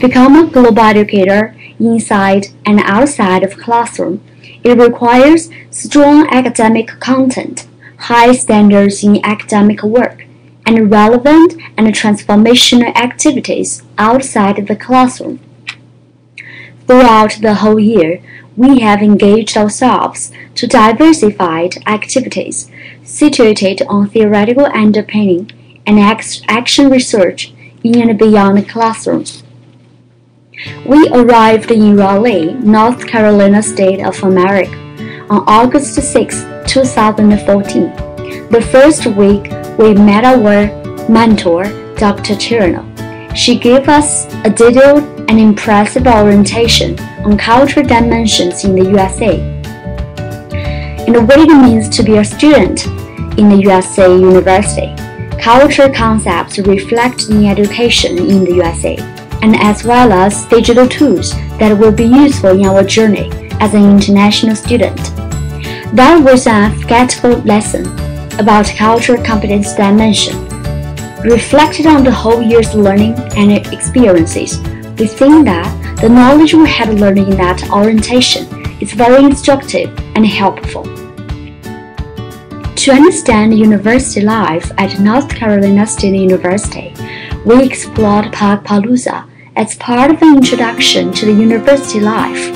become a global educator inside and outside of classroom, it requires strong academic content, high standards in academic work, and relevant and transformational activities outside the classroom. Throughout the whole year, we have engaged ourselves to diversified activities situated on theoretical underpinning and action research in and beyond the classroom. We arrived in Raleigh, North Carolina, State of America, on August 6, 2014. The first week, we met our mentor, Dr. Chirano. She gave us a detailed and impressive orientation on cultural dimensions in the USA and what it means to be a student in the USA university. Cultural concepts reflected in education in the USA, and as well as digital tools that will be useful in our journey as an international student. That was an unforgettable lesson about cultural competence dimension. Reflected on the whole year's learning and experiences, we think that the knowledge we had learned in that orientation is very instructive and helpful. To understand university life at North Carolina State University, we explored Palooza as part of an introduction to the university life.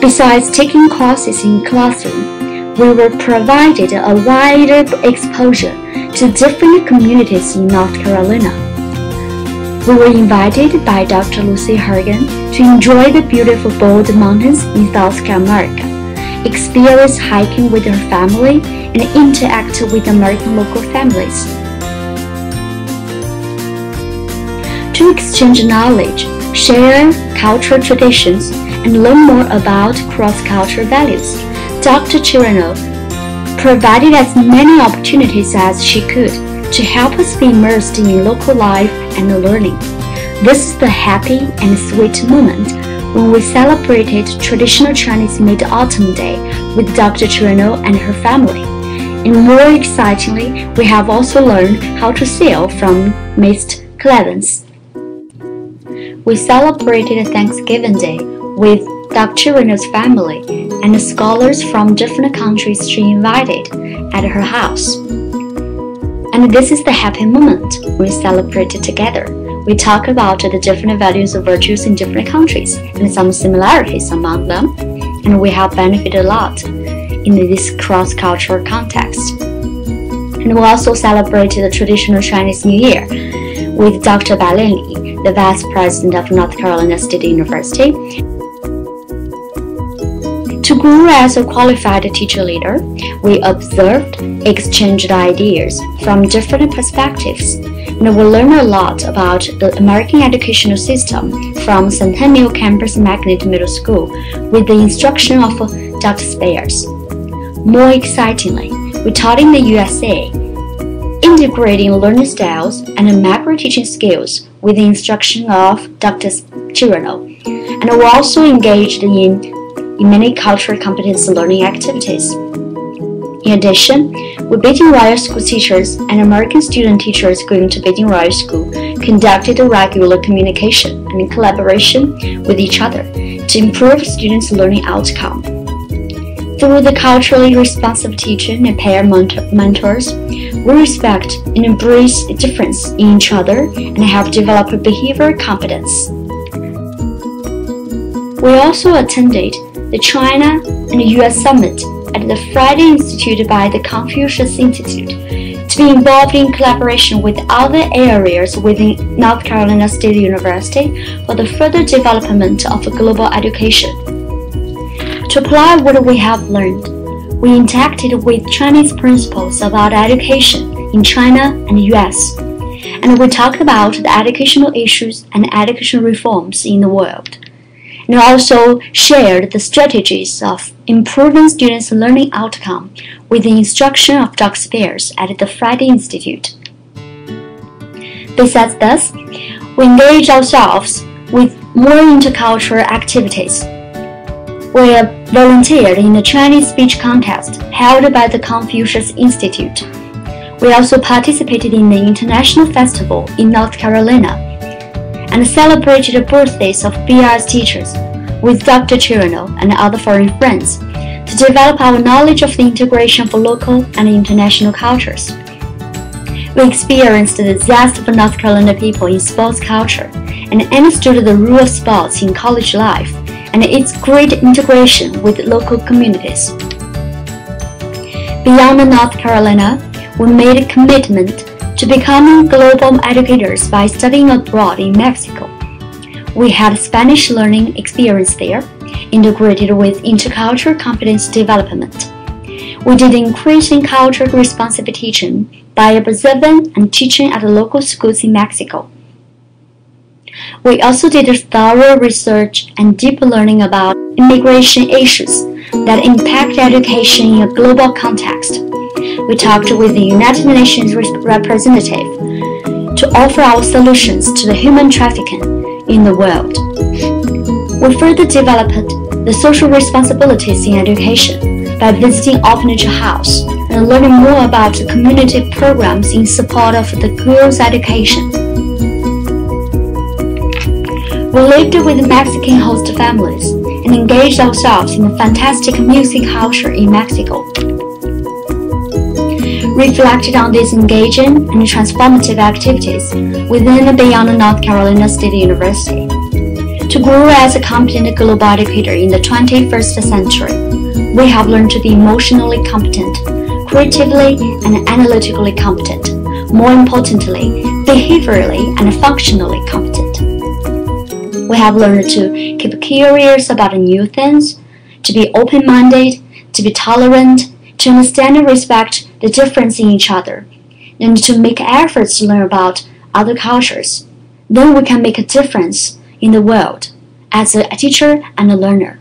Besides taking courses in classroom, we were provided a wider exposure to different communities in North Carolina. We were invited by Dr. Lucy Hargan to enjoy the beautiful Bald Mountains in South America, experience hiking with her family, and interact with American local families. To exchange knowledge, share cultural traditions, and learn more about cross-cultural values, Dr. Chirano provided as many opportunities as she could to help us be immersed in local life and learning. This is the happy and sweet moment when we celebrated traditional Chinese Mid-Autumn Day with Dr. Chirano and her family. And more excitingly, we have also learned how to sail from Mist Clevens. We celebrated Thanksgiving Day with Dr. Chirano's family and the scholars from different countries she invited at her house. And this is the happy moment we celebrated together. We talk about the different values and virtues in different countries and some similarities among them, and we have benefited a lot in this cross-cultural context. And we also celebrated the traditional Chinese New Year with Dr. Balian Li, the Vice President of North Carolina State University. To grow as a qualified teacher leader, we observed, exchanged ideas from different perspectives, and we learned a lot about the American educational system from Centennial Campus Magnet Middle School with the instruction of Dr. Spears. More excitingly, we taught in the USA, integrating learning styles and macro teaching skills with the instruction of Dr. Chirano, and we also engaged in many cultural competence learning activities. In addition, we Beijing Royal School teachers and American student teachers going to Beijing Royal School conducted a regular communication and collaboration with each other to improve students' learning outcome. Through the culturally responsive teaching and peer mentors, we respect and embrace the difference in each other and have developed behavioral competence. We also attended the China and US Summit at the Friday Institute by the Confucius Institute to be involved in collaboration with other areas within North Carolina State University for the further development of global education. To apply what we have learned, we interacted with Chinese principles about education in China and US, and we talked about the educational issues and educational reforms in the world, and also shared the strategies of improving students' learning outcome with the instruction of Dr. Spears at the Friday Institute. Besides this, we engaged ourselves with more intercultural activities. We volunteered in the Chinese speech contest held by the Confucius Institute. We also participated in the International Festival in North Carolina. and celebrated the birthdays of BI's teachers with Dr. Chirano and other foreign friends to develop our knowledge of the integration of local and international cultures. We experienced the zest of North Carolina people in sports culture and understood the role of sports in college life and its great integration with local communities. Beyond North Carolina, we made a commitment to becoming global educators by studying abroad in Mexico. We had Spanish learning experience there, integrated with intercultural competence development. We did increasing cultural responsive teaching by observing and teaching at local schools in Mexico. We also did thorough research and deep learning about immigration issues that impact education in a global context. We talked with the United Nations representative to offer our solutions to the human trafficking in the world. We further developed the social responsibilities in education by visiting Orphanage House and learning more about the community programs in support of the girls' education. We lived with Mexican host families and engaged ourselves in the fantastic music culture in Mexico. Reflected on these engaging and transformative activities within and beyond North Carolina State University. To grow as a competent global educator in the 21st century, we have learned to be emotionally competent, creatively and analytically competent, more importantly, behaviorally and functionally competent. We have learned to keep curious about new things, to be open-minded, to be tolerant, to understand and respect the difference in each other, and to make efforts to learn about other cultures. Then we can make a difference in the world as a teacher and a learner.